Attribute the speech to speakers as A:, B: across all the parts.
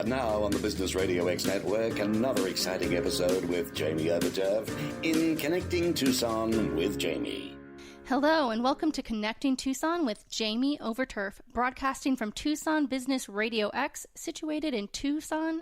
A: And now on the Business Radio X Network, another exciting episode with Jamie Overturf in Connecting Tucson with Jamie.
B: Hello, and welcome to Connecting Tucson with Jamie Overturf, broadcasting from Tucson Business Radio X, situated in Tucson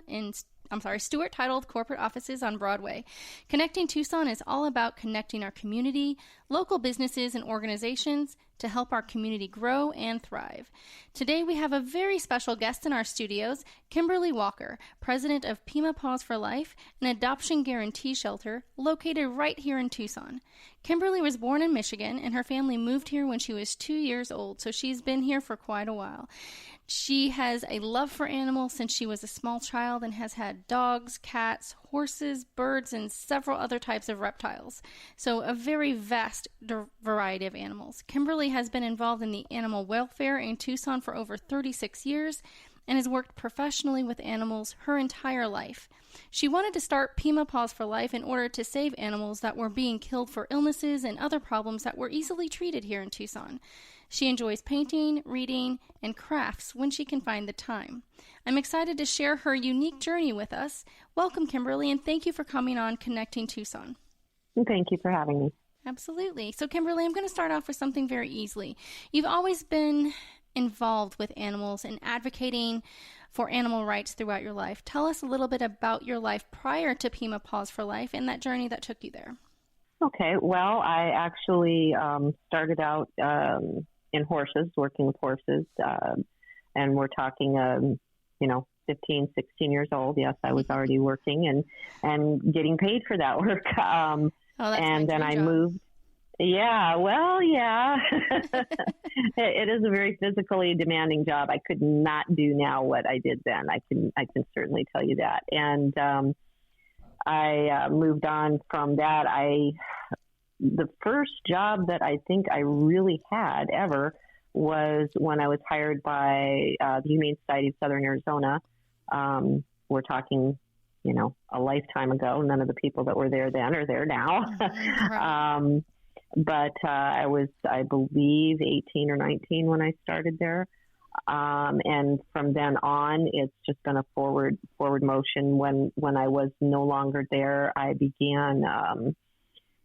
B: Stewart titled corporate offices on Broadway. Connecting Tucson is all about connecting our community, local businesses, and organizations to help our community grow and thrive. Today we have a very special guest in our studios, Kimberley Walker, president of Pima, Paws for Life, an adoption guarantee shelter located right here in Tucson. Kimberley was born in Michigan, and her family moved here when she was 2 years old, so she's been here for quite a while. She has a love for animals since she was a small child and has had dogs, cats, horses, birds, and several other types of reptiles. So a very vast variety of animals. Kimberley has been involved in the animal welfare in Tucson for over 36 years and has worked professionally with animals her entire life. She wanted to start Pima Paws for Life in order to save animals that were being killed for illnesses and other problems that were easily treated here in Tucson. She enjoys painting, reading, and crafts when she can find the time. I'm excited to share her unique journey with us. Welcome, Kimberley, and thank you for coming on Connecting Tucson.
C: Thank you for having me.
B: Absolutely. So, Kimberley, I'm going to start off with something very easy. You've always been involved with animals and advocating for animal rights throughout your life. Tell us a little bit about your life prior to Pima Paws for Life and that journey that took you there.
C: Okay. Well, I actually started out in horses, working with horses, and we're talking, 15, 16 years old. Yes, I was already working and getting paid for that work. And then I moved. Yeah, well, yeah. It is a very physically demanding job. I could not do now what I did then. I can certainly tell you that. And I moved on from that. The first job that I think I really had ever was when I was hired by the Humane Society of Southern Arizona. We're talking, a lifetime ago. None of the people that were there then are there now.
B: Right.
C: But I was, I believe, 18 or 19 when I started there. And from then on, it's just been a forward motion. When I was no longer there, I began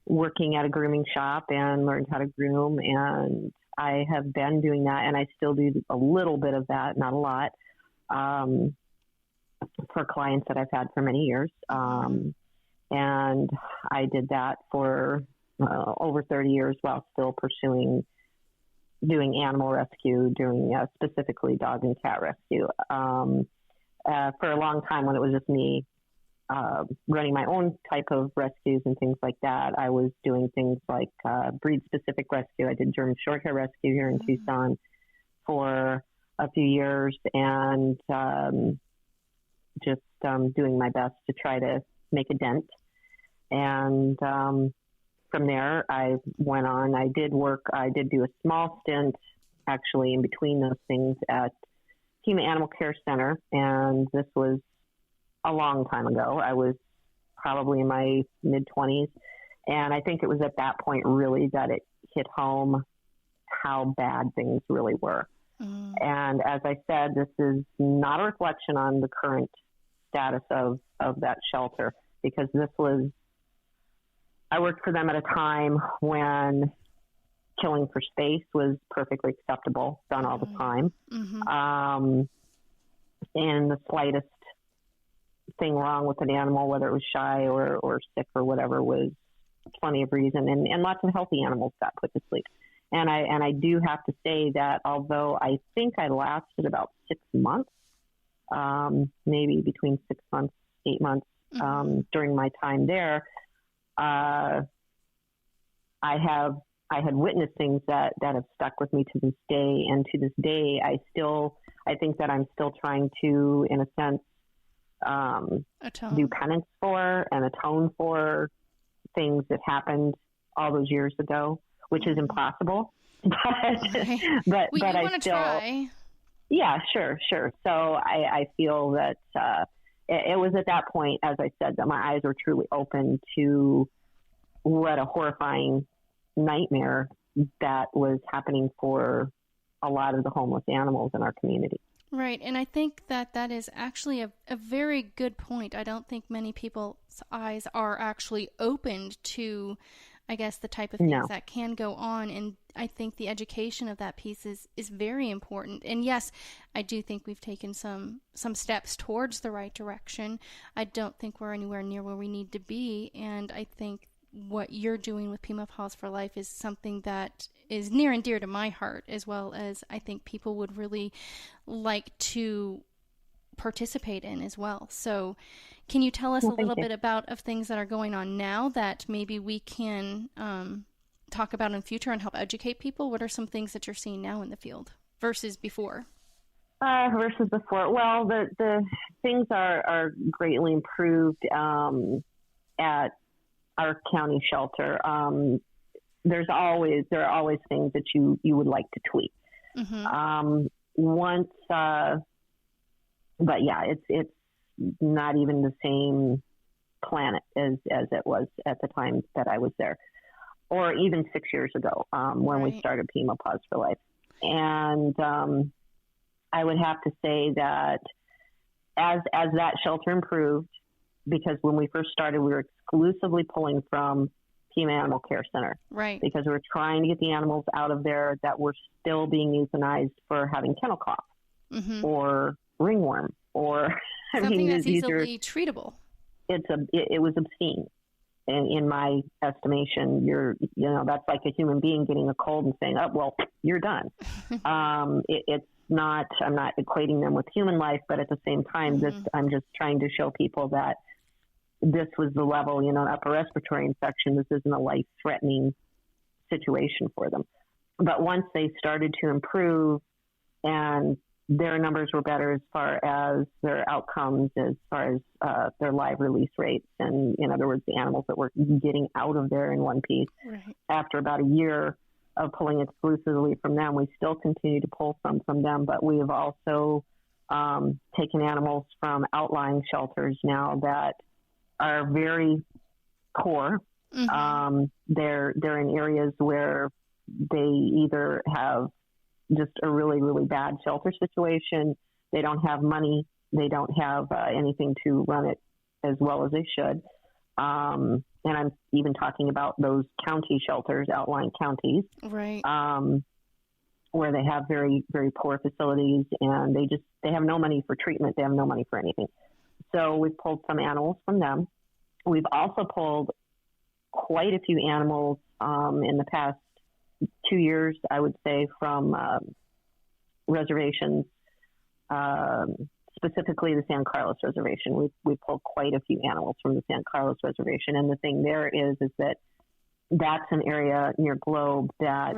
C: working at a grooming shop and learned how to groom. And I have been doing that, and I still do a little bit of that, not a lot, for clients that I've had for many years. And I did that for over 30 years while still pursuing doing animal rescue, doing specifically dog and cat rescue. For a long time when it was just me running my own type of rescues and things like that, I was doing things like breed-specific rescue. I did German Shorthair rescue here in Tucson for a few years, and just doing my best to try to make a dent. And from there, I went on. I did do a small stint, actually, in between those things at Pima Animal Care Center, and this was a long time ago. I was probably in my mid-20s, and I think it was at that point, really, that it hit home how bad things really were. And as I said, this is not a reflection on the current status of that shelter, because I worked for them at a time when killing for space was perfectly acceptable, done all the time. And the slightest thing wrong with an animal, whether it was shy or sick or whatever, was plenty of reason. And lots of healthy animals got put to sleep. And I do have to say that although I think I lasted about 6 months, maybe between 6 months, 8 months, during my time there, I had witnessed things that have stuck with me to this day. And to this day, I think that I'm still trying to, in a sense, do penance for and atone for things that happened all those years ago, which is impossible. But I still
B: try.
C: Yeah, sure. So I feel that it was at that point, as I said, that my eyes were truly open to what a horrifying nightmare that was happening for a lot of the homeless animals in our community.
B: Right. And I think that is actually a very good point. I don't think many people's eyes are actually opened to, I guess, the type of things that can go on. And I think the education of that piece is very important. And yes, I do think we've taken some steps towards the right direction. I don't think we're anywhere near where we need to be. And I think what you're doing with Pima Paws for Life is something that is near and dear to my heart, as well as I think people would really like to participate in as well. So can you tell us a little bit about of things that are going on now that maybe we can talk about in the future and help educate people? What are some things that you're seeing now in the field versus before?
C: Versus before. Well, the things are greatly improved at our county shelter. There are always things that you would like to tweak. Mm-hmm. But yeah, it's not even the same planet as it was at the time that I was there, or even 6 years ago when we started Pima Paws for Life. And I would have to say that as that shelter improved, because when we first started, we were exclusively pulling from Pima Animal Care Center. Right. Because we were trying to get the animals out of there that were still being euthanized for having kennel cough or ringworm or
B: something that's easily treatable.
C: It was obscene. And in my estimation, that's like a human being getting a cold and saying, "Oh, well, you're done." It's not. I'm not equating them with human life, but at the same time, I'm just trying to show people that this was the level, an upper respiratory infection. This isn't a life-threatening situation for them. But once they started to improve and their numbers were better as far as their outcomes, as far as their live release rates, and in other words, the animals that were getting out of there in one piece. Right. After about a year of pulling exclusively from them, we still continue to pull from them, but we have also taken animals from outlying shelters now that are very poor. Mm-hmm. They're in areas where they either have just a really, really bad shelter situation. They don't have money. They don't have anything to run it as well as they should. And I'm even talking about those county shelters, outlying counties, right? Where they have very, very poor facilities, and they have no money for treatment. They have no money for anything. So we've pulled some animals from them. We've also pulled quite a few animals in the past 2 years, I would say, from reservations, specifically the San Carlos Reservation. We pulled quite a few animals from the San Carlos Reservation. And the thing there is that that's an area near Globe that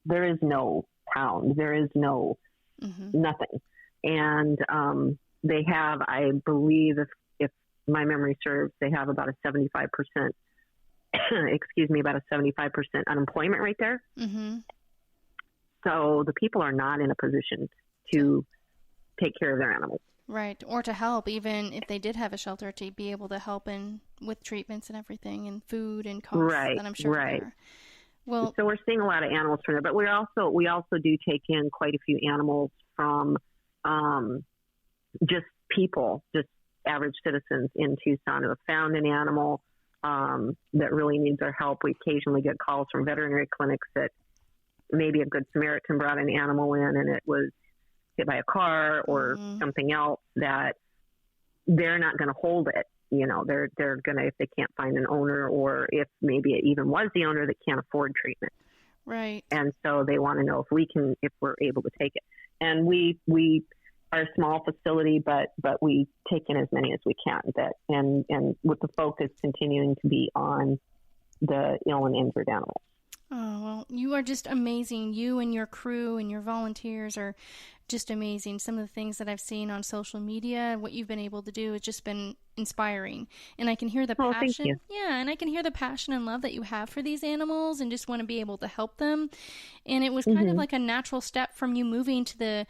C: there is no pound, there is no nothing. And they have, I believe, if my memory serves, they have about a 75%, about a 75% unemployment rate there. Mm-hmm. So the people are not in a position to take care of their animals.
B: Right. Or to help, even if they did have a shelter, to be able to help with treatments and everything, and food and costs that I'm sure are. Well,
C: so we're seeing a lot of animals from there, but we also do take in quite a few animals from just people, just average citizens in Tucson who have found an animal that really needs our help. We occasionally get calls from veterinary clinics that maybe a Good Samaritan brought an animal in and it was hit by a car or something else, that they're not going to hold it. They're going to, if they can't find an owner, or if maybe it even was the owner that can't afford treatment.
B: Right.
C: And so they want to know if we're able to take it. And we are a small facility, but we take in as many as we can, and with the focus continuing to be on the ill and injured animals.
B: Oh, well, you are just amazing. You and your crew and your volunteers are just amazing. Some of the things that I've seen on social media, what you've been able to do has just been inspiring. And I can hear the passion.
C: Thank you.
B: Yeah, and I can hear the passion and love that you have for these animals and just want to be able to help them. And it was kind of like a natural step from you moving to the,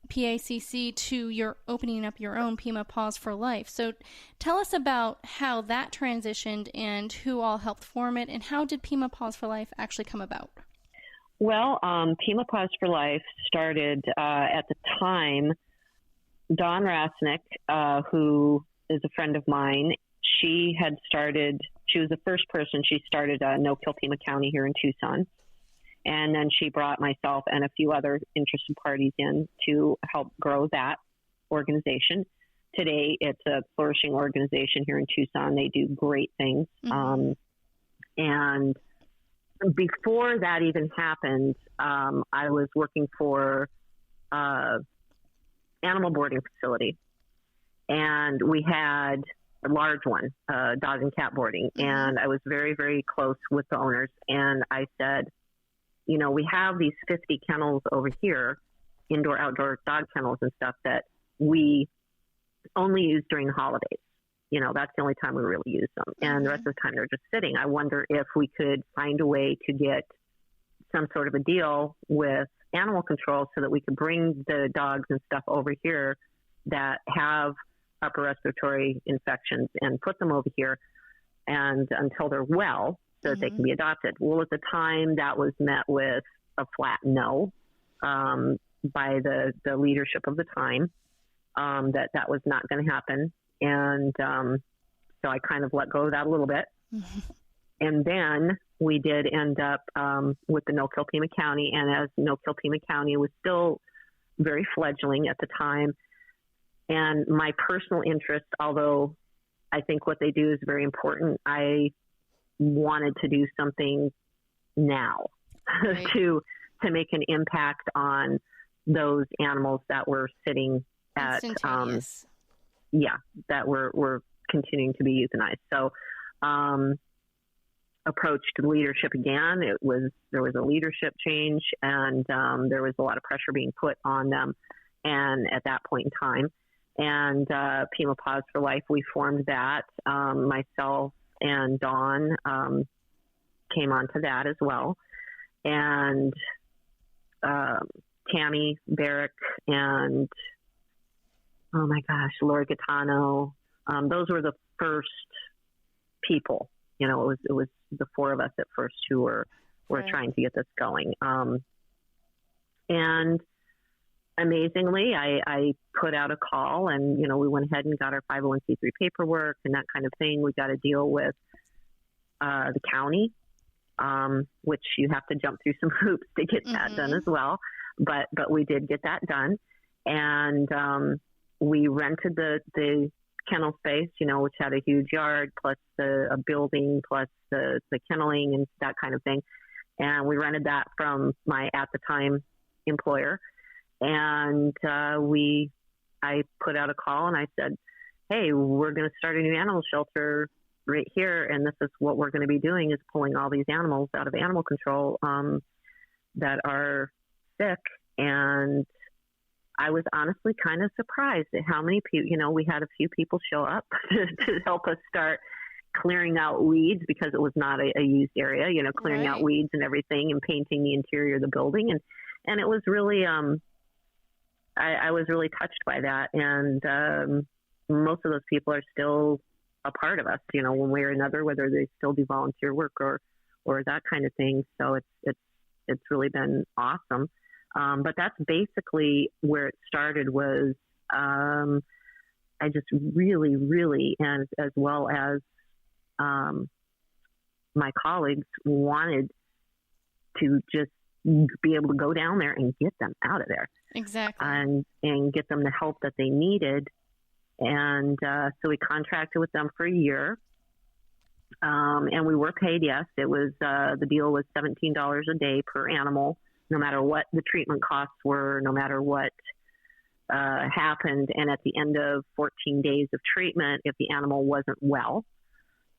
B: PACC to your opening up your own Pima Paws for Life. So tell us about how that transitioned and who all helped form it, and how did Pima Paws for Life actually come about?
C: Well, Pima Paws for Life started at the time. Dawn Rasnick, who is a friend of mine, she was the first person. She started No Kill Pima County here in Tucson. And then she brought myself and a few other interested parties in to help grow that organization. Today, it's a flourishing organization here in Tucson. They do great things. And before that even happened, I was working for animal boarding facility, and we had a large one, dog and cat boarding. And I was very, very close with the owners. And I said, you know, we have these 50 kennels over here, indoor, outdoor dog kennels and stuff that we only use during the holidays. You know, that's the only time we really use them. And the rest of the time they're just sitting. I wonder if we could find a way to get some sort of a deal with animal control so that we could bring the dogs and stuff over here that have upper respiratory infections and put them over here and until they're well so that they can be adopted. Well, at the time that was met with a flat no by the leadership of the time, that was not going to happen. And so I kind of let go of that a little bit. And then we did end up with the No Kill Pima County. And as No Kill Pima County was still very fledgling at the time, and my personal interest, although I think what they do is very important, I wanted to do something now to make an impact on those animals that were sitting at that were continuing to be euthanized. So approached leadership again. There was a leadership change, and there was a lot of pressure being put on them. And at that point in time, and Pima Paws for Life, we formed that. Myself and Dawn came onto that as well. And Tammy Barrick and, oh my gosh, Lori Gaetano, those were the first people. You know, it was the four of us at first who were trying to get this going. And amazingly, I put out a call, and, you know, we went ahead and got our 501c3 paperwork and that kind of thing. We got a deal with the county, which you have to jump through some hoops to get that done as well. But we did get that done. And we rented the kennel space, you know, which had a huge yard, plus a building, plus the kenneling and that kind of thing. And we rented that from my, at the time, employer. And I put out a call and I said, hey, we're going to start a new animal shelter right here. And this is what we're going to be doing, is pulling all these animals out of animal control that are sick. And I was honestly kind of surprised at how many people, you know, we had a few people show up to help us start clearing out weeds, because it was not a used area, you know, clearing out weeds and everything and painting the interior of the building. And it was really, I was really touched by that. And most of those people are still a part of us, you know, one way or another, whether they still do volunteer work or that kind of thing. So it's really been awesome. But that's basically where it started. Was I just really, really, and as well as my colleagues, wanted to just be able to go down there and get them out of there.
B: Exactly.
C: And get them the help that they needed. And so we contracted with them for a year. And we were paid, yes. It was, the deal was $17 a day per animal, no matter what the treatment costs were, no matter what happened. And at the end of 14 days of treatment, if the animal wasn't well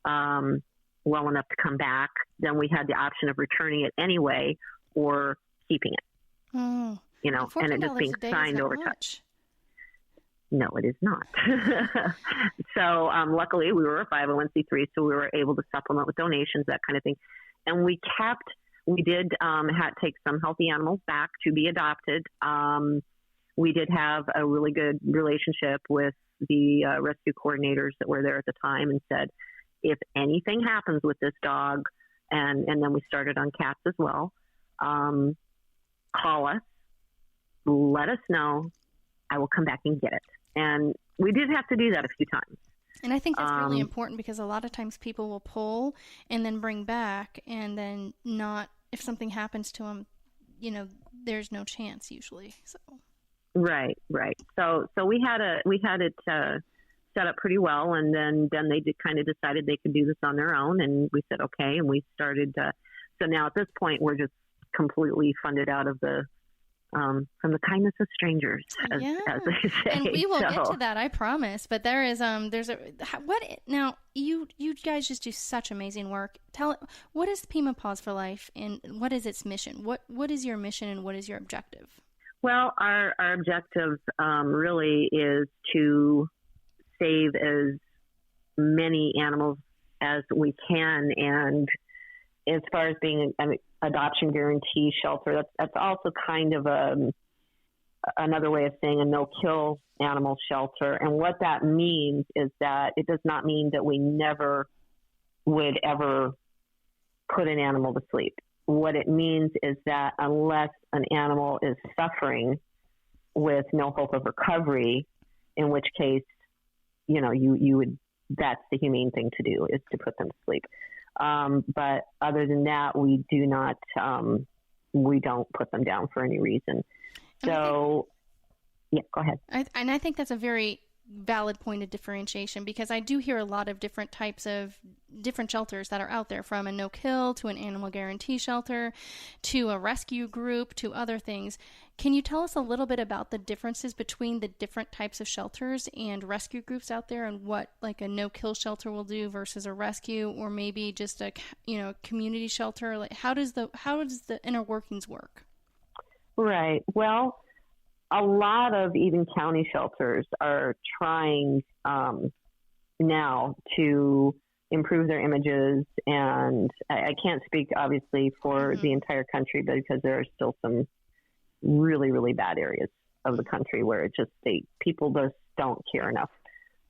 C: enough to come back, then we had the option of returning it anyway or keeping it.
B: Oh,
C: you know, and it just being signed over time. No, it is not. So luckily we were a 501c3, so we were able to supplement with donations, that kind of thing. And we did take some healthy animals back to be adopted. We did have a really good relationship with the rescue coordinators that were there at the time, and said, if anything happens with this dog, and then we started on cats as well, call us, let us know. I will come back and get it. And we did have to do that a few times.
B: And I think that's really important because a lot of times people will pull and then bring back, and then not, if something happens to them, there's no chance usually. So.
C: Right. So we had it set up pretty well, and then they kind of decided they could do this on their own, and we said okay, and we started. So now at this point, we're just completely funded out of the from the kindness of strangers, as they say.
B: And we will get to that, I promise. But there's what now? You guys just do such amazing work. What is Pima Paws for Life, and what is its mission? What is your mission, and what is your objective?
C: Well, our objective really is to save as many animals as we can, and as far as being an adoption guarantee shelter, that's also kind of another way of saying a no-kill animal shelter. And what that means is that it does not mean that we never would ever put an animal to sleep. What it means is that unless an animal is suffering with no hope of recovery, in which case, you would, that's the humane thing to do, is to put them to sleep. But other than that, we don't put them down for any reason. So, yeah, go ahead.
B: I think that's a very valid point of differentiation, because I do hear a lot of different types of different shelters that are out there, from a no-kill to an animal guarantee shelter to a rescue group to other things. Can you tell us a little bit about the differences between the different types of shelters and rescue groups out there, and what like a no-kill shelter will do versus a rescue, or maybe just a community shelter? Like how does the inner workings work?
C: Right. Well, a lot of even county shelters are trying now to improve their images, and I can't speak obviously for the entire country, but because there are still some really, really bad areas of the country where people just don't care enough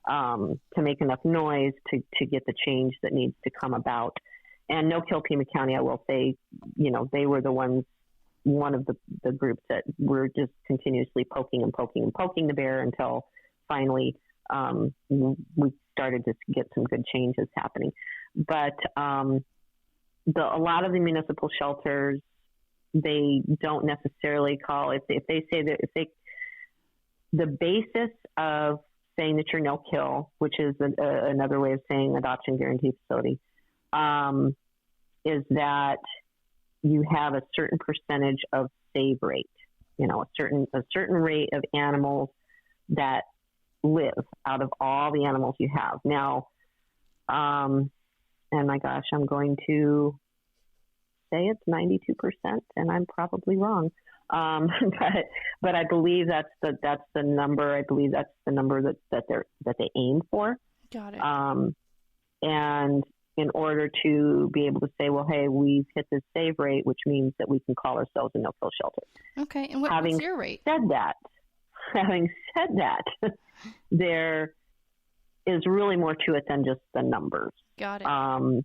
C: to make enough noise to get the change that needs to come about. And No Kill Pima County, I will say, they were one of the groups that were just continuously poking the bear until finally we started to get some good changes happening. But a lot of the municipal shelters, they don't necessarily call, if they say that, the basis of saying that you're no kill, which is another way of saying adoption guarantee facility, is that you have a certain percentage of save rate, a certain rate of animals that live out of all the animals you have. Now, and my gosh, I'm going to say it's 92%, and I'm probably wrong. But I believe that's the number. I believe that's the number that they aim for.
B: Got it.
C: And in order to be able to say, well, hey, we've hit this save rate, which means that we can call ourselves a no-kill shelter.
B: Okay, and what's your rate?
C: Having said that, there is really more to it than just the numbers.
B: Got it.
C: And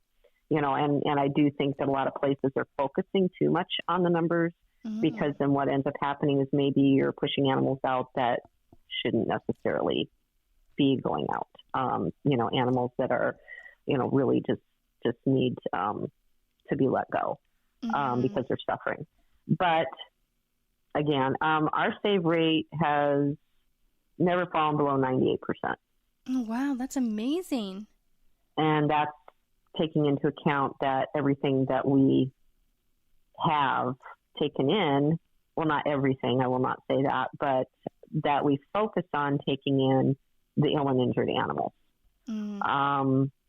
C: I do think that a lot of places are focusing too much on the numbers, because then what ends up happening is maybe you're pushing animals out that shouldn't necessarily be going out. Animals that are, really just need to be let go because they're suffering. But again, our save rate has never fallen below 98%.
B: Oh, wow. That's amazing.
C: And that's taking into account that everything that we have taken in, well, not everything, I will not say that, but that we focus on taking in the ill and injured animals.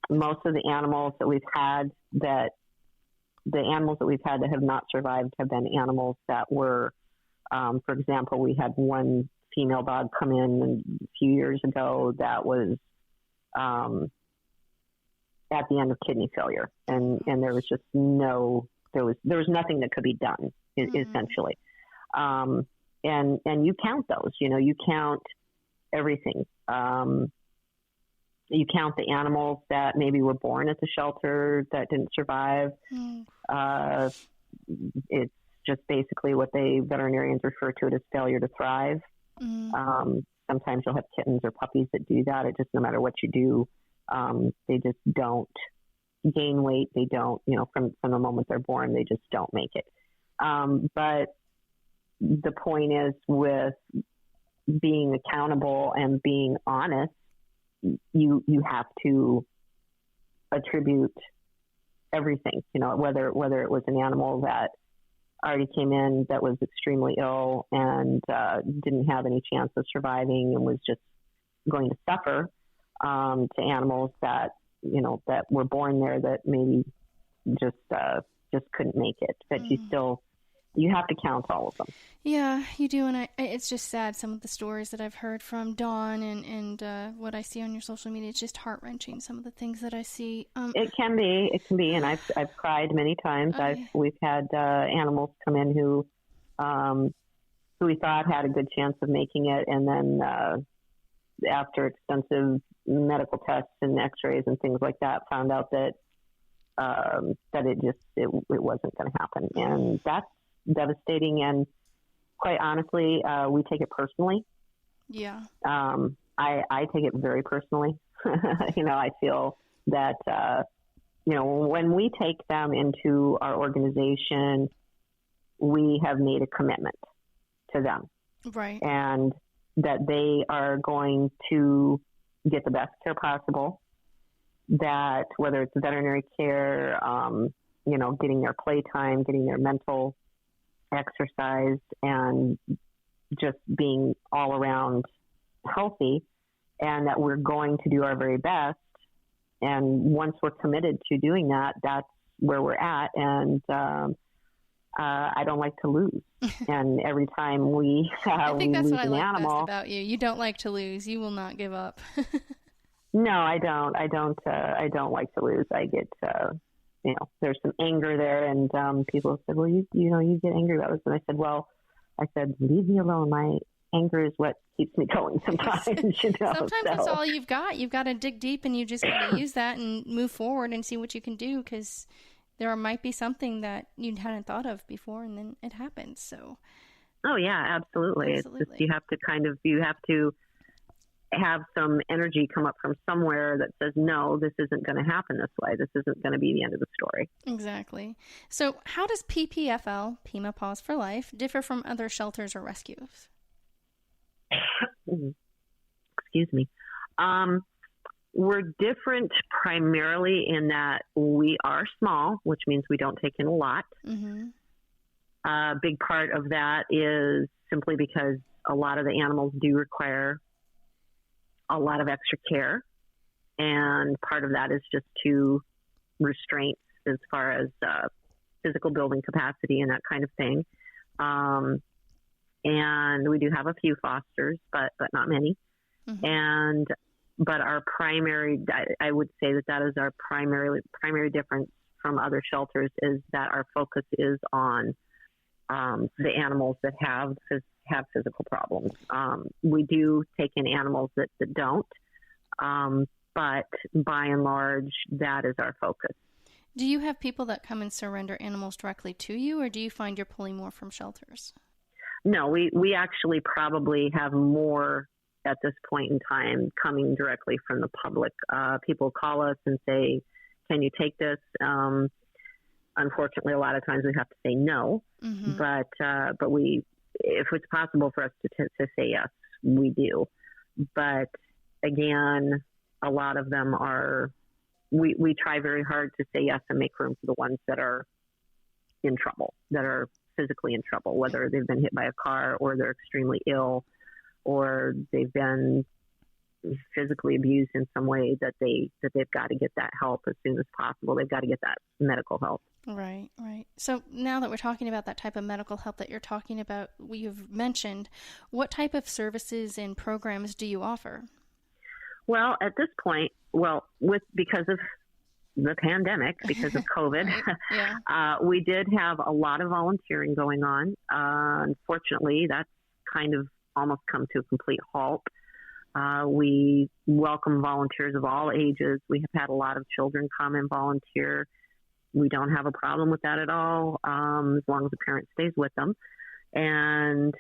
C: Most of the animals that we've had that have not survived have been animals that were, for example, we had one female dog come in a few years ago that was at the end of kidney failure, and there was just there was nothing that could be done, essentially. And you count those, you count everything. You count the animals that maybe were born at the shelter that didn't survive. It's just basically what veterinarians refer to it as failure to thrive. Sometimes you'll have kittens or puppies that do that. It just, no matter what you do, they just don't gain weight. They don't, from the moment they're born, they just don't make it. But the point is, with being accountable and being honest, you have to attribute everything, whether it was an animal that already came in that was extremely ill and didn't have any chance of surviving and was just going to suffer, to animals that that were born there that maybe just couldn't make it. But you have to count all of them.
B: Yeah, you do, and it's just sad. Some of the stories that I've heard from Dawn and what I see on your social media, it's just heart-wrenching. Some of the things that I see.
C: It can be, and I've cried many times. We've had animals come in who we thought had a good chance of making it, and then after extensive medical tests and X-rays and things like that, found out that it wasn't going to happen, and that's devastating. And quite honestly, we take it personally.
B: Yeah.
C: I take it very personally. I feel that, when we take them into our organization, we have made a commitment to them.
B: Right.
C: And that they are going to get the best care possible, that whether it's veterinary care, getting their playtime, getting their mental exercise, and just being all around healthy, and that we're going to do our very best. And once we're committed to doing that, that's where we're at. And I don't like to lose. And every time we
B: I think that's
C: lose
B: what I
C: an
B: like
C: animal,
B: best about you. You don't like to lose. You will not give up.
C: No, I don't. I don't like to lose. I get, there's some anger there, and people said, "Well, you get angry about this." And I said, "Leave me alone. My anger is what keeps me going sometimes."
B: Sometimes that's all you've got. You've got to dig deep, and you just got to use that and move forward and see what you can do, because there might be something that you hadn't thought of before, and then it happens. So.
C: Oh yeah, absolutely. It's just, you have to have some energy come up from somewhere that says, no, this isn't going to happen this way. This isn't going to be the end of the story.
B: Exactly. So how does PPFL, Pima Paws for Life, differ from other shelters or rescues?
C: Excuse me. We're different primarily in that we are small, which means we don't take in a lot.
B: Mm-hmm.
C: A big part of that is simply because a lot of the animals do require a lot of extra care, and part of that is just to restraints as far as physical building capacity and that kind of thing. And we do have a few fosters, but not many. Mm-hmm. But our primary, I would say that is our primary difference from other shelters, is that our focus is on the animals that have physical problems. We do take in animals that don't, but by and large, that is our focus.
B: Do you have people that come and surrender animals directly to you, or do you find you're pulling more from shelters?
C: No, we actually probably have more at this point in time coming directly from the public. People call us and say, "Can you take this?" Unfortunately, a lot of times we have to say no, mm-hmm. but we, if it's possible for us to say yes, we do. But again, a lot of them are, we try very hard to say yes and make room for the ones that are in trouble, that are physically in trouble, whether they've been hit by a car or they're extremely ill or they've been physically abused in some way, that they've got to get that help as soon as possible. They've got to get that medical help.
B: Right. So now that we're talking about that type of medical help that you're talking about, you've mentioned, what type of services and programs do you offer? Well,
C: at this point, because of the pandemic, because of COVID, yeah. We did have a lot of volunteering going on. Unfortunately, that's kind of almost come to a complete halt. We welcome volunteers of all ages. We have had a lot of children come and volunteer. we don't have a problem with that at all, as long as the parent stays with them. And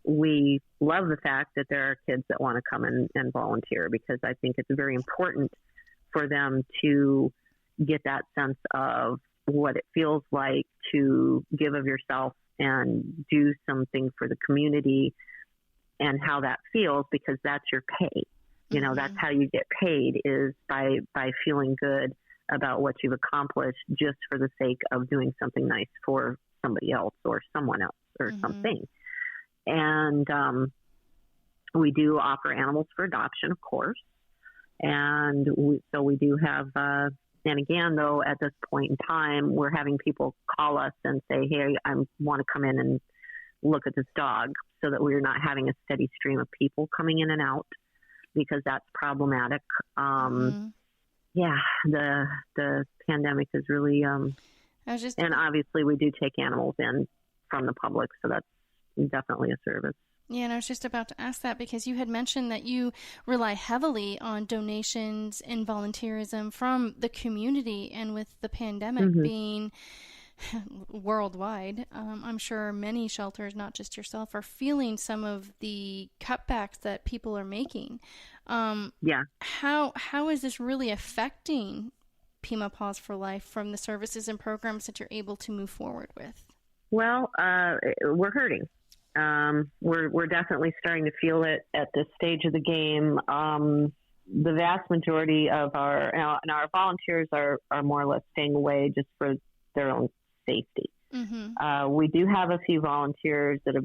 C: we love the fact that there are kids that want to come and volunteer, because I think it's very important for them to get that sense of what it feels like to give of yourself and do something for the community, and how that feels, because that's your pay. You know, that's how you get paid, is by feeling good about what you've accomplished just for the sake of doing something nice for somebody else or someone else or something. And we do offer animals for adoption, of course. And so we do have, and again, though, at this point in time, we're having people call us and say, hey, I want to come in and look at this dog, so that we're not having a steady stream of people coming in and out, because that's problematic. Yeah, the pandemic is really, and obviously we do take animals in from the public, so that's definitely a service.
B: Yeah, and I was just about to ask that, because you had mentioned that you rely heavily on donations and volunteerism from the community, and with the pandemic being worldwide, I'm sure many shelters, not just yourself, are feeling some of the cutbacks that people are making. How is this really affecting Pima Paws for Life from the services and programs that you're able to move forward with? Well,
C: we're hurting. We're definitely starting to feel it at this stage of the game. The vast majority of our volunteers are more or less staying away just for their own safety. We do have a few volunteers that have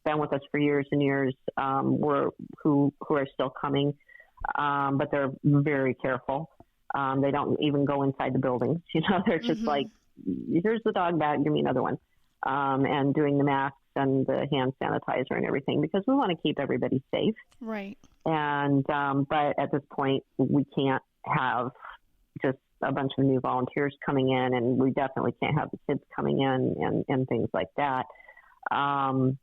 C: been with us for years and years, who are still coming, but they're very careful. They don't even go inside the buildings. You know, they're just like, here's the dog bag, give me another one, and doing the masks and the hand sanitizer and everything, because we want to keep everybody safe.
B: Right.
C: And but at this point, we can't have just a bunch of new volunteers coming in, and we definitely can't have the kids coming in and things like that. And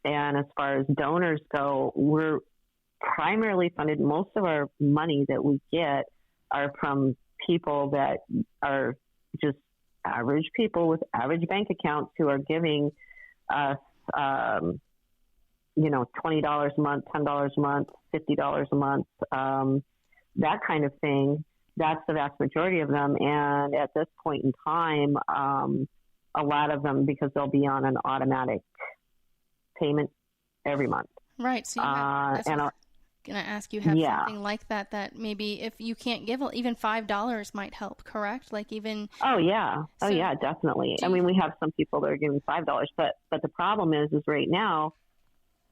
C: as far as donors go, we're primarily funded. Most of our money that we get are from people that are just average people with average bank accounts, who are giving us, $20 a month, $10 a month, $50 a month, that kind of thing. That's the vast majority of them. And at this point in time, a lot of them, because they'll be on an automatic payment every month.
B: Right. So you have, going to ask, you have something like that maybe if you can't give, even $5 might help, correct? Like even.
C: Oh yeah. Definitely. I mean, we have some people that are giving $5, but the problem is right now,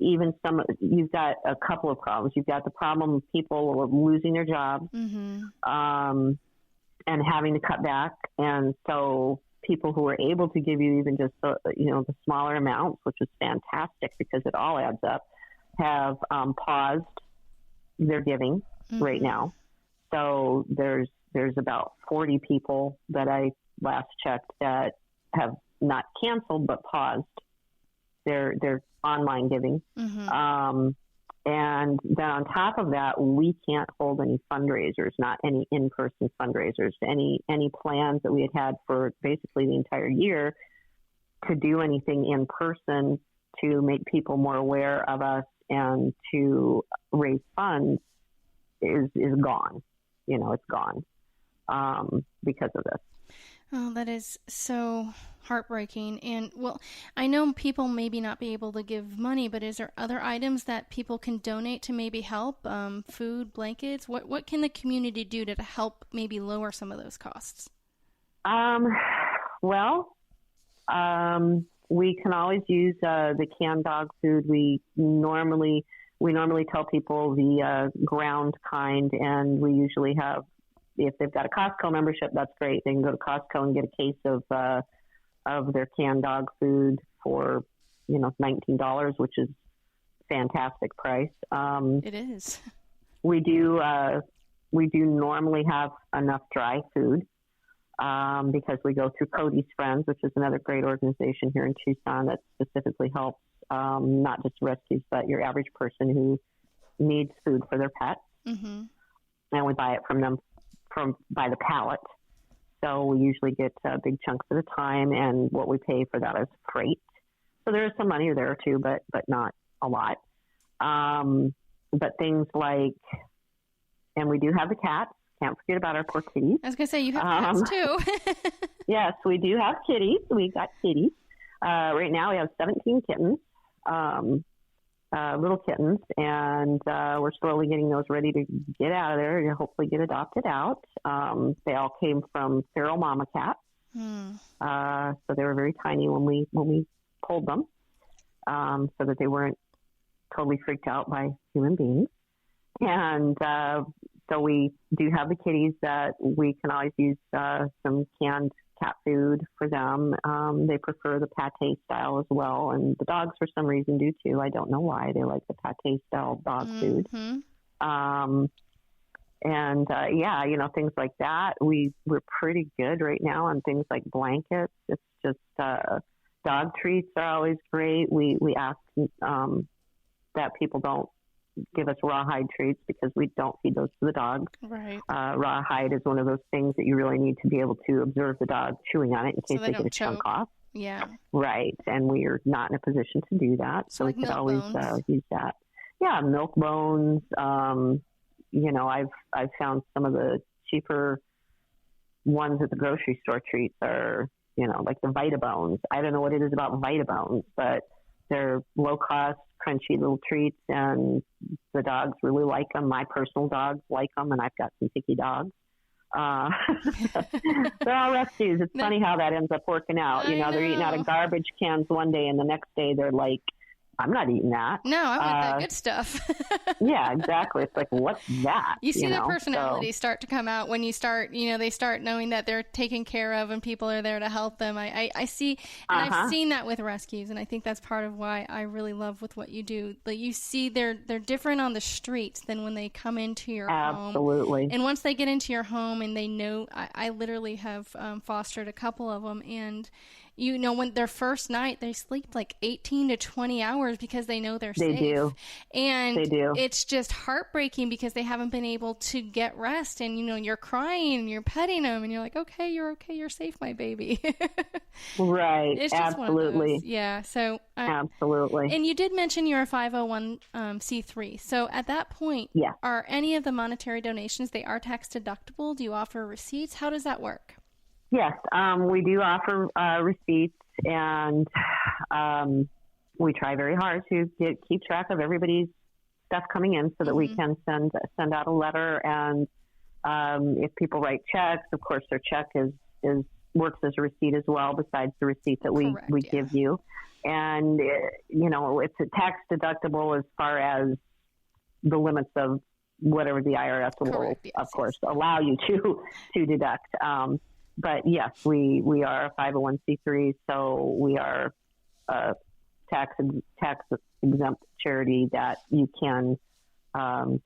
C: even you've got a couple of problems. You've got the problem of people losing their jobs, and having to cut back. And so people who are able to give you even just the smaller amounts, which is fantastic because it all adds up, have paused their giving right now. So there's about 40 people that I last checked that have not canceled but paused their online giving. And then on top of that, we can't hold any fundraisers, not any in-person fundraisers, any plans that we had for basically the entire year to do anything in person to make people more aware of us and to raise funds is gone. It's gone because of this.
B: Oh, that is so heartbreaking. And, well, I know people maybe not be able to give money, but is there other items that people can donate to maybe help? Food, blankets? What can the community do to help maybe lower some of those costs?
C: We can always use the canned dog food. We normally tell people the ground kind, and we usually have, if they've got a Costco membership, that's great. They can go to Costco and get a case of their canned dog food for, $19, which is a fantastic price.
B: It is.
C: We do normally have enough dry food because we go through Cody's Friends, which is another great organization here in Tucson that specifically helps not just rescues, but your average person who needs food for their pet. And we buy it from them by the pallet. So we usually get big chunks at a time, and what we pay for that is freight. So there is some money there too, but not a lot. But things like, and we do have the cats. Can't forget about our poor kitties.
B: I was going to say, you have cats too.
C: Yes, we do have kitties. We've got kitties. Right now we have 17 kittens, little kittens, and we're slowly getting those ready to get out of there and hopefully get adopted out. They all came from feral mama cats. So they were very tiny when we pulled them, so that they weren't totally freaked out by human beings. And so we do have the kitties that we can always use some canned cat food for them. They prefer the pate style as well. And the dogs, for some reason, do too. I don't know why. They like the pate style dog food. Yeah, you know, things like that. We're pretty good right now on things like blankets. It's just dog treats are always great. We ask that people don't give us rawhide treats because we don't feed those to the dogs.
B: Right.
C: Rawhide is one of those things that you really need to be able to observe the dog chewing on it in case they get a chunk off.
B: Yeah.
C: Right. And we are not in a position to do that. So
B: like
C: we could always use that. Yeah. Milk bones. You know, I've found some of the cheaper ones at the grocery store treats are, you know, like the Vitabones. I don't know what it is about Vitabones, but they're low cost, crunchy little treats, and the dogs really like them. My personal dogs like them, and I've got some picky dogs. They're all rescues. It's funny how that ends up working out. You know, they're eating out of garbage cans one day, and the next day they're like, I'm not eating that.
B: No, I want that good stuff.
C: Yeah, exactly. It's like, what's that?
B: You see the personality start to come out when you start, you know, they start knowing that they're taken care of and people are there to help them. I see, and I've seen that with rescues, and I think that's part of why I really love with what you do. Like, you see they're different on the streets than when they come into your home.
C: Absolutely.
B: And once they get into your home and they know, I literally have fostered a couple of them, and you know, when their first night, they sleep like 18 to 20 hours because they know they're safe.
C: They do.
B: And
C: they do.
B: It's just heartbreaking because they haven't been able to get rest. And, you know, you're crying and you're petting them and you're like, okay, you're safe, my baby.
C: Right.
B: It's just
C: absolutely.
B: One of those. Yeah. So,
C: absolutely.
B: And you did mention you're a 501c3. So at that point, are any of the monetary donations, they are tax deductible? Do you offer receipts? How does that work?
C: Yes, we do offer receipts, and we try very hard to keep track of everybody's stuff coming in so that we can send out a letter. And if people write checks, of course, their check is works as a receipt as well, besides the receipt that we give you. And you know, it's a tax deductible as far as the limits of whatever the IRS will, of course, allow you to deduct. But yes, we are a 501c3, so we are a tax exempt charity that you can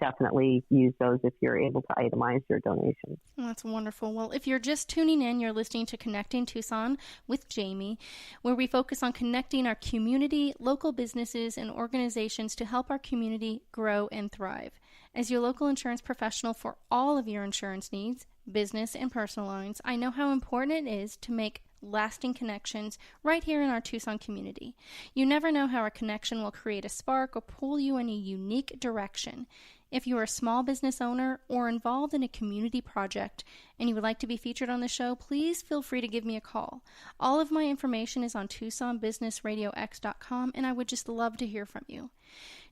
C: definitely use those if you're able to itemize your donations.
B: Oh, that's wonderful. Well, if you're just tuning in, you're listening to Connecting Tucson with Jamie, where we focus on connecting our community, local businesses, and organizations to help our community grow and thrive. As your local insurance professional for all of your insurance needs, business and personal lines, I know how important it is to make lasting connections right here in our Tucson community. You never know how a connection will create a spark or pull you in a unique direction. If you are a small business owner or involved in a community project and you would like to be featured on the show, please feel free to give me a call. All of my information is on TucsonBusinessRadioX.com, and I would just love to hear from you.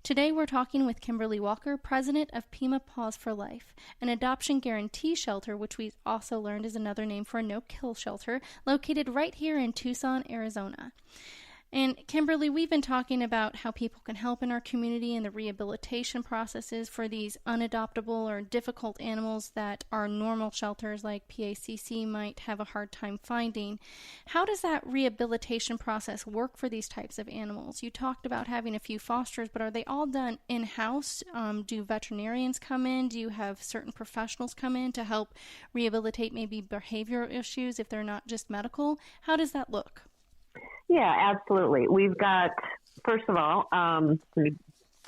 B: Today we're talking with Kimberley Walker, president of Pima, Paws for Life, an adoption guarantee shelter, which we also learned is another name for a no-kill shelter, located right here in Tucson, Arizona. And Kimberley, we've been talking about how people can help in our community and the rehabilitation processes for these unadoptable or difficult animals that our normal shelters like PACC might have a hard time finding. How does that rehabilitation process work for these types of animals? You talked about having a few fosters, but are they all done in-house? Do veterinarians come in? Do you have certain professionals come in to help rehabilitate maybe behavioral issues if they're not just medical? How does that look?
C: Yeah, absolutely. We've got, first of all, let me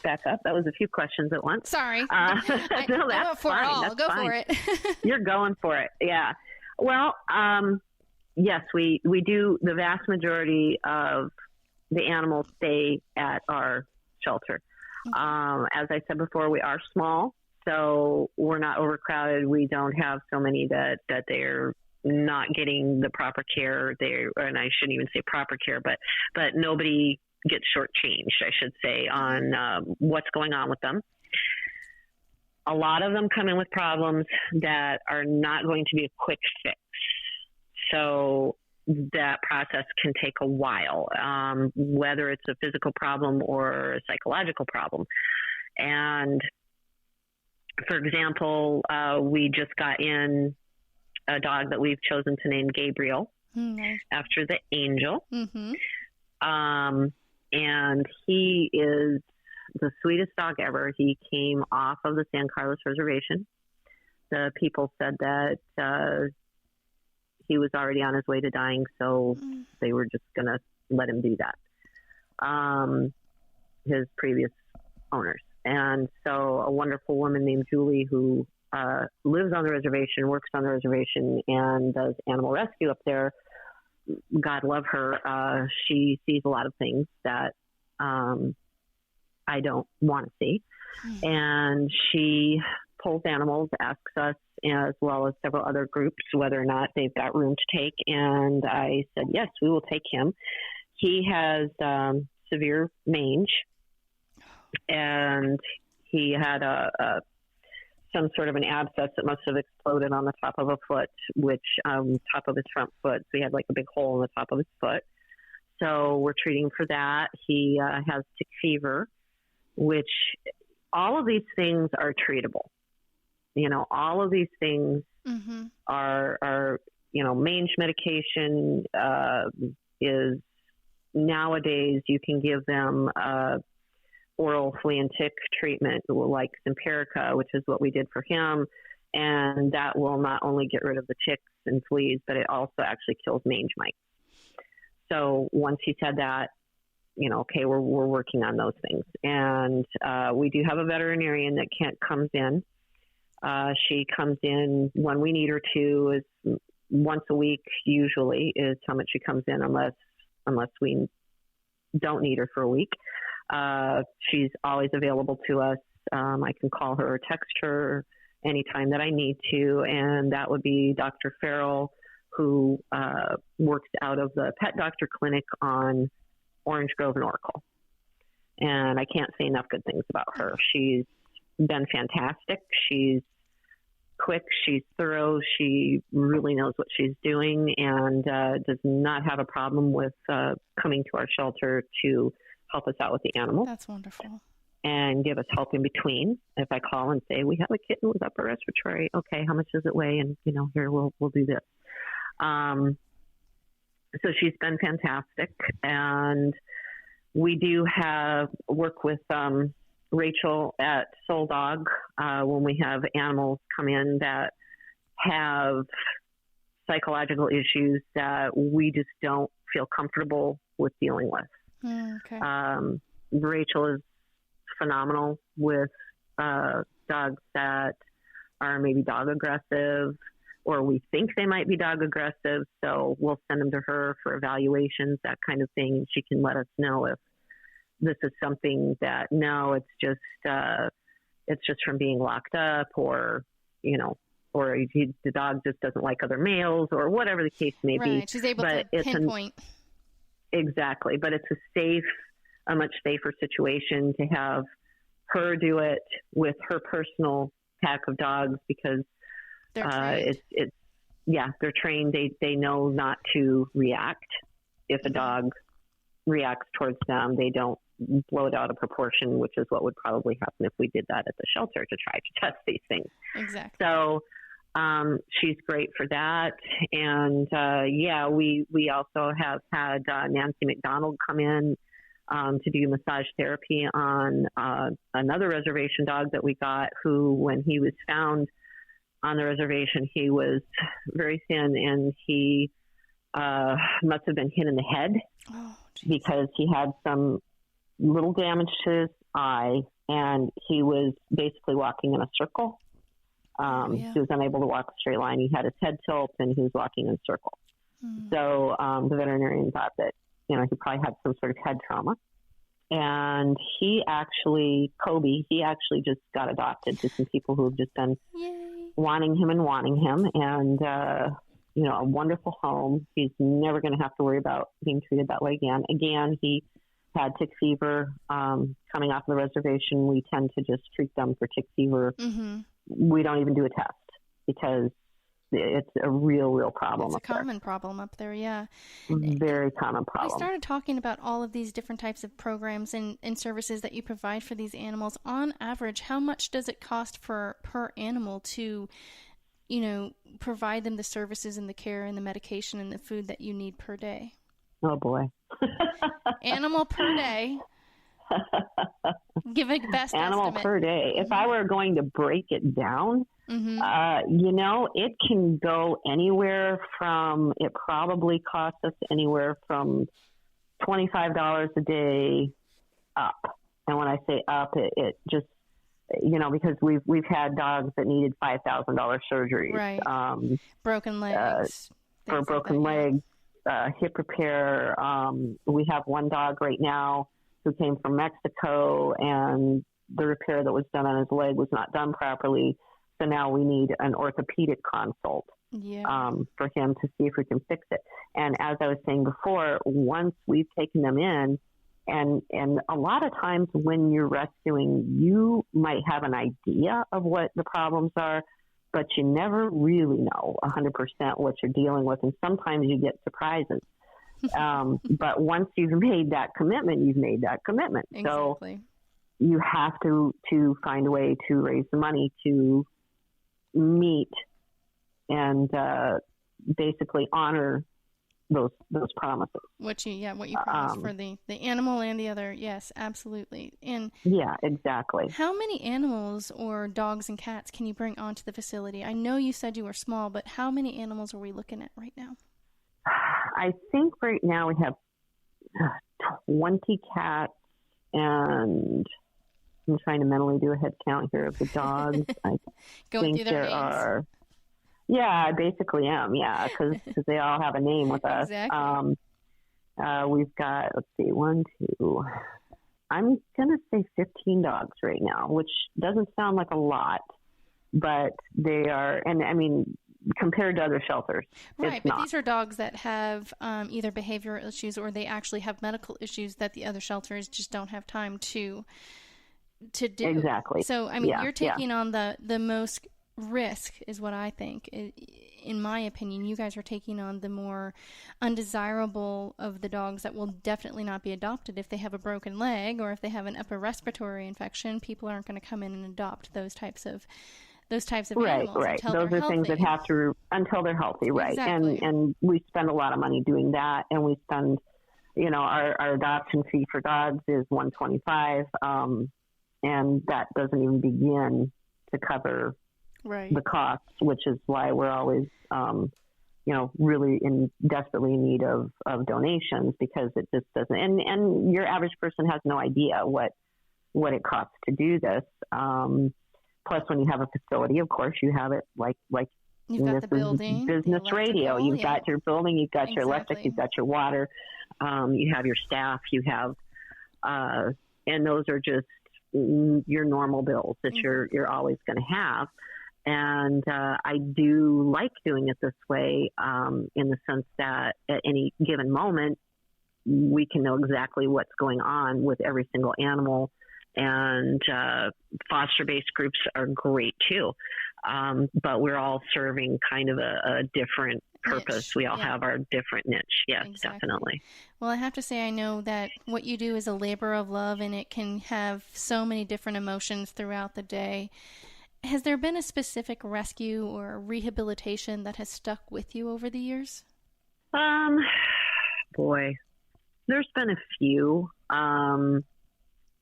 C: back up. That was a few questions at once.
B: Sorry.
C: No, that's
B: I went for
C: fine.
B: it all.
C: That's
B: Go
C: fine.
B: for it.
C: You're going for it. Yeah. Well, yes, we do. The vast majority of the animals stay at our shelter. As I said before, we are small, so we're not overcrowded. We don't have so many that they're not getting the proper care. And I shouldn't even say proper care, but nobody gets shortchanged, I should say, on what's going on with them. A lot of them come in with problems that are not going to be a quick fix. So that process can take a while, whether it's a physical problem or a psychological problem. And for example, we just got in a dog that we've chosen to name Gabriel after the angel. Mm-hmm. And he is the sweetest dog ever. He came off of the San Carlos Reservation. The people said that he was already on his way to dying, so they were just going to let him do that. His previous owners. And so a wonderful woman named Julie, who lives on the reservation, works on the reservation, and does animal rescue up there. God love her. She sees a lot of things that I don't want to see. And she pulls animals, asks us, as well as several other groups, whether or not they've got room to take. And I said, yes, we will take him. He has severe mange, and he had some sort of an abscess that must have exploded on the top of a foot, which top of his front foot. So he had like a big hole in the top of his foot. So we're treating for that. He has tick fever, which all of these things are treatable. You know, all of these things are, you know, mange medication is nowadays you can give them oral flea and tick treatment like Simparica, which is what we did for him. And that will not only get rid of the ticks and fleas, but it also actually kills mange mites. So once he said that, you know, okay, we're working on those things. And we do have a veterinarian that comes in. She comes in when we need her to, is once a week usually is how much she comes in, unless we don't need her for a week. She's always available to us. I can call her or text her anytime that I need to, and that would be Dr. Farrell, who works out of the pet doctor clinic on Orange Grove and Oracle. And I can't say enough good things about her. She's been fantastic. She's quick. She's thorough. She really knows what she's doing, and does not have a problem with coming to our shelter to help us out with the animals. That's wonderful. And give us help in between. If I call and say, we have a kitten with upper respiratory, okay, how much does it weigh? And, you know, here, we'll do this. So she's been fantastic. And we do work with Rachel at Soul Dog when we have animals come in that have psychological issues that we just don't feel comfortable with dealing with. Okay. Rachel is phenomenal with dogs that are maybe dog aggressive, or we think they might be dog aggressive. So we'll send them to her for evaluations, that kind of thing. And she can let us know if this is something that, no, it's just from being locked up, or, you know, or the dog just doesn't like other males, or whatever the case may be.
B: She's able to pinpoint.
C: Exactly. But it's a much safer situation to have her do it with her personal pack of dogs, because they're trained. They know not to react. If a dog reacts towards them, they don't blow it out of proportion, which is what would probably happen if we did that at the shelter to try to test these things. Exactly. So she's great for that. And we also have had Nancy McDonald come in to do massage therapy on another reservation dog that we got, who, when he was found on the reservation, he was very thin, and he must have been hit in the head because he had some little damage to his eye, and he was basically walking in a circle. He was unable to walk a straight line. He had his head tilt, and he was walking in a circle. So the veterinarian thought that, he probably had some sort of head trauma. And Kobe, he actually just got adopted to some people who have just been wanting him. And, a wonderful home. He's never going to have to worry about being treated that way again. Again, he had tick fever coming off the reservation. We tend to just treat them for tick fever. We don't even do a test because it's a real problem.
B: It's a common problem up there, yeah.
C: Very common problem.
B: I started talking about all of these different types of programs and services that you provide for these animals. On average, how much does it cost per animal to, provide them the services and the care and the medication and the food that you need per day?
C: Oh, boy.
B: Animal per day. Give a best
C: animal
B: estimate.
C: Per day. If I were going to break it down, it can go anywhere from, it probably costs us anywhere from $25 a day up. And when I say up, it just, because we've had dogs that needed $5,000 surgeries.
B: Right. Broken legs.
C: For broken legs, hip repair. We have one dog right now who came from Mexico, and the repair that was done on his leg was not done properly. So now we need an orthopedic consult for him to see if we can fix it. And as I was saying before, once we've taken them in, and a lot of times when you're rescuing, you might have an idea of what the problems are, but you never really know 100% what you're dealing with. And sometimes you get surprises. But once you've made that commitment, you've made that commitment.
B: Exactly.
C: So you have to find a way to raise the money to meet and basically honor those promises.
B: What you promised for the animal and the other. Yes, absolutely. And
C: yeah, exactly.
B: How many animals or dogs and cats can you bring onto the facility? I know you said you were small, but how many animals are we looking at right now?
C: I think right now we have 20 cats, and I'm trying to mentally do a head count here of the dogs. I think there are. Yeah, I basically am. Yeah, because they all have a name with us.
B: Exactly.
C: We've got, let's see, 1, 2. I'm going to say 15 dogs right now, which doesn't sound like a lot, but they are, and I mean, compared to other shelters,
B: right? But these are dogs that have either behavioral issues or they actually have medical issues that the other shelters just don't have time to do.
C: Exactly.
B: So, I mean, you're taking on the most risk is what I think. In my opinion, you guys are taking on the more undesirable of the dogs that will definitely not be adopted. If they have a broken leg or if they have an upper respiratory infection, people aren't going to come in and adopt those types of animals.
C: Right. Those are things that have to until they're healthy, right?
B: Exactly.
C: And we spend a lot of money doing that, and we spend, our adoption fee for dogs is $125, and that doesn't even begin to cover the cost, which is why we're always, really desperately in need of donations, because it just doesn't. And your average person has no idea what it costs to do this. Plus, when you have a facility, of course, you have it like
B: you've got the building,
C: business radio. You've got your building, you've got your electric, you've got your water, you have your staff, you have, and those are just your normal bills that you're always going to have. And I do like doing it this way in the sense that at any given moment, we can know exactly what's going on with every single animal. And foster-based groups are great too. But we're all serving kind of a different purpose. Niche. We all have our different niche. Yes, exactly. Definitely.
B: Well, I have to say, I know that what you do is a labor of love, and it can have so many different emotions throughout the day. Has there been a specific rescue or rehabilitation that has stuck with you over the years?
C: Boy, there's been a few.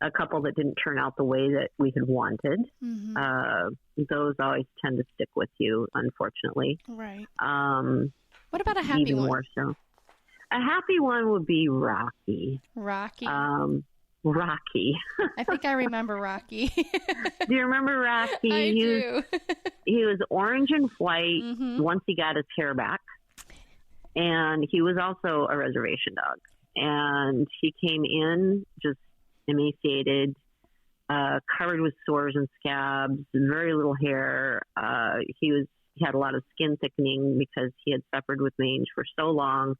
C: A couple that didn't turn out the way that we had wanted. Mm-hmm. Those always tend to stick with you, unfortunately.
B: Right. What about a happy
C: even
B: one?
C: More so. A happy one would be Rocky.
B: Rocky.
C: Rocky.
B: I think I remember Rocky.
C: Do you remember Rocky?
B: I do.
C: He was orange and white once he got his hair back. And he was also a reservation dog. And he came in just emaciated, covered with sores and scabs, very little hair. He had a lot of skin thickening because he had suffered with mange for so long.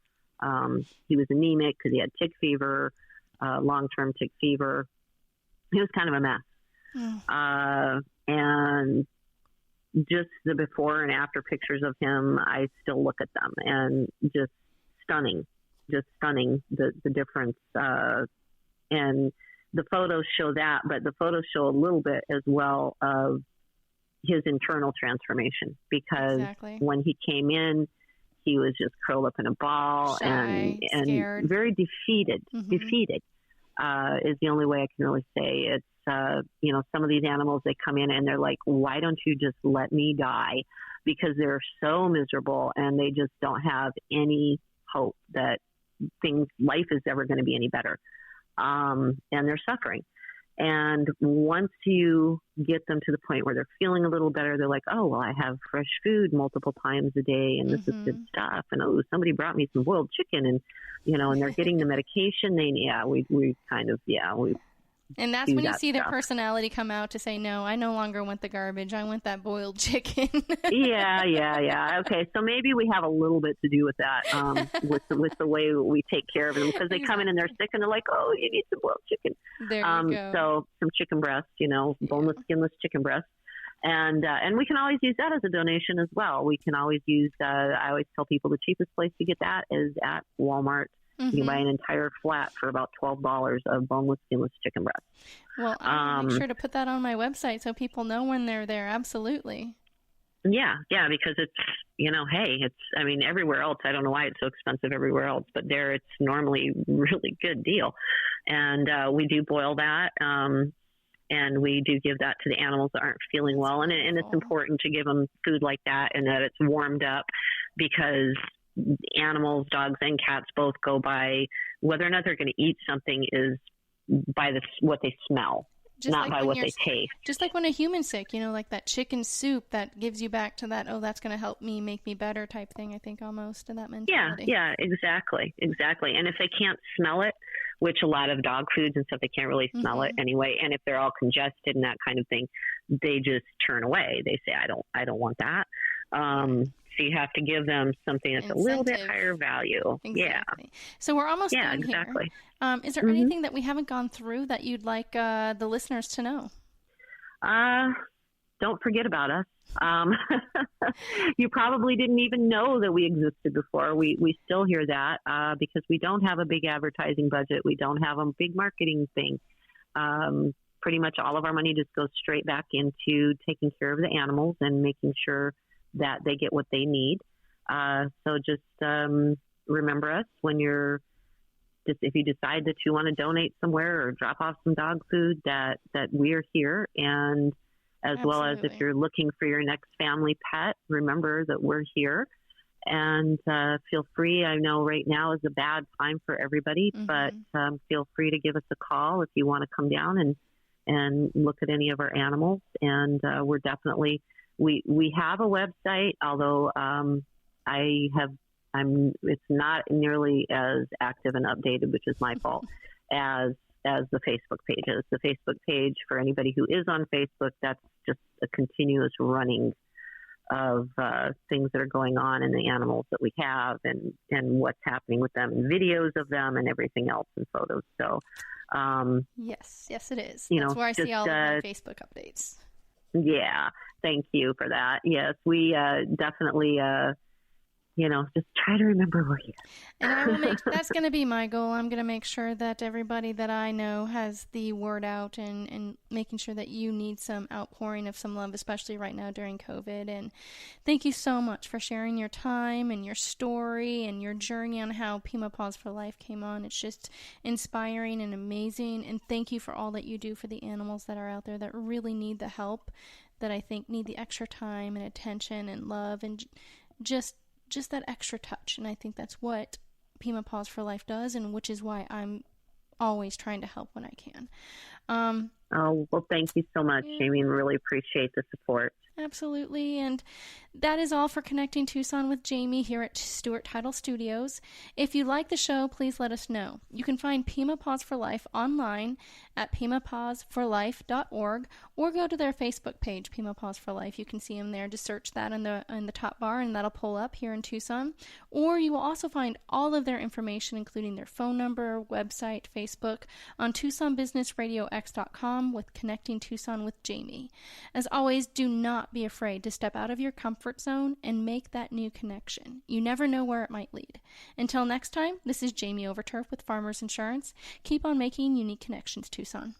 C: He was anemic because he had tick fever, long-term tick fever. He was kind of a mess. And just the before and after pictures of him, I still look at them and just stunning, the difference. And the photos show that, but the photos show a little bit as well of his internal transformation, because when he came in, he was just curled up in a ball, shy, and scared, very defeated. Defeated is the only way I can really say it. Some of these animals, they come in and they're like, why don't you just let me die? Because they're so miserable and they just don't have any hope that life is ever going to be any better. And they're suffering. And once you get them to the point where they're feeling a little better, they're like, oh, well, I have fresh food multiple times a day and this is good stuff. And oh, somebody brought me some boiled chicken, and, and they're getting the medication.
B: And that's when you see their personality come out to say, no, I no longer want the garbage. I want that boiled chicken.
C: Yeah. Okay. So maybe we have a little bit to do with that, with the way we take care of them, because they come in and they're sick and they're like, oh, you need some boiled chicken.
B: There you go.
C: So some chicken breast, boneless, skinless chicken breast. And we can always use that as a donation as well. We can always use, I always tell people the cheapest place to get that is at Walmart. You can buy an entire flat for about $12 of boneless, skinless chicken breast.
B: Well, I'll make sure to put that on my website so people know when they're there. Absolutely.
C: Yeah, because it's, everywhere else, I don't know why it's so expensive everywhere else, but there it's normally really good deal. And we do boil that, and we do give that to the animals that aren't feeling well. And it's important to give them food like that and that it's warmed up, because animals, dogs and cats, both go by whether or not they're going to eat something is by what they smell, not by what they taste.
B: Just like when a human's sick, like that chicken soup that gives you back to that, oh, that's going to help me, make me better type thing, I think, almost, in that mentality.
C: Yeah, exactly. And if they can't smell it, which a lot of dog foods and stuff, they can't really smell it anyway. And if they're all congested and that kind of thing, they just turn away. They say, I don't want that. So you have to give them something that's a little bit higher value.
B: Exactly. Yeah. So we're almost done
C: exactly.
B: Here. Is there anything that we haven't gone through that you'd like the listeners to know?
C: Don't forget about us. You probably didn't even know that we existed before. We still hear that because we don't have a big advertising budget. We don't have a big marketing thing. Pretty much all of our money just goes straight back into taking care of the animals and making sure that they get what they need. So just remember us when if you decide that you want to donate somewhere or drop off some dog food, that we're here. And as well as if you're looking for your next family pet, remember that we're here. And feel free. I know right now is a bad time for everybody, but feel free to give us a call if you want to come down and look at any of our animals. And we're definitely... We have a website, although it's not nearly as active and updated, which is my fault, as the Facebook page is. The Facebook page, for anybody who is on Facebook, that's just a continuous running of things that are going on in the animals that we have and what's happening with them, and videos of them and everything else, and photos. So
B: yes, it is. That's where I see all of my Facebook updates.
C: Yeah, thank you for that. Yes, we definitely, just try to remember we're here.
B: And that's going to be my goal. I'm going to make sure that everybody that I know has the word out and making sure that you need some outpouring of some love, especially right now during COVID. And thank you so much for sharing your time and your story and your journey on how Pima Paws for Life came on. It's just inspiring and amazing. And thank you for all that you do for the animals that are out there that really need the help, that I think need the extra time and attention and love and just that extra touch. And I think that's what Pima Paws for Life does, and which is why I'm always trying to help when I can.
C: Well, thank you so much, Jamie, and really appreciate the support.
B: Absolutely. And that is all for Connecting Tucson with Jamie here at Stuart Title Studios. If you like the show, please let us know. You can find Pima Paws for Life online at pimapawsforlife.org or go to their Facebook page, Pima Paws for Life. You can see them there. Just search that in the top bar and that'll pull up here in Tucson. Or you will also find all of their information, including their phone number, website, Facebook, on TucsonBusinessRadioX.com with Connecting Tucson with Jamie. As always, do not be afraid to step out of your comfort zone and make that new connection. You never know where it might lead. Until next time, this is Jamie Overturf with Farmers Insurance. Keep on making unique connections, Tucson.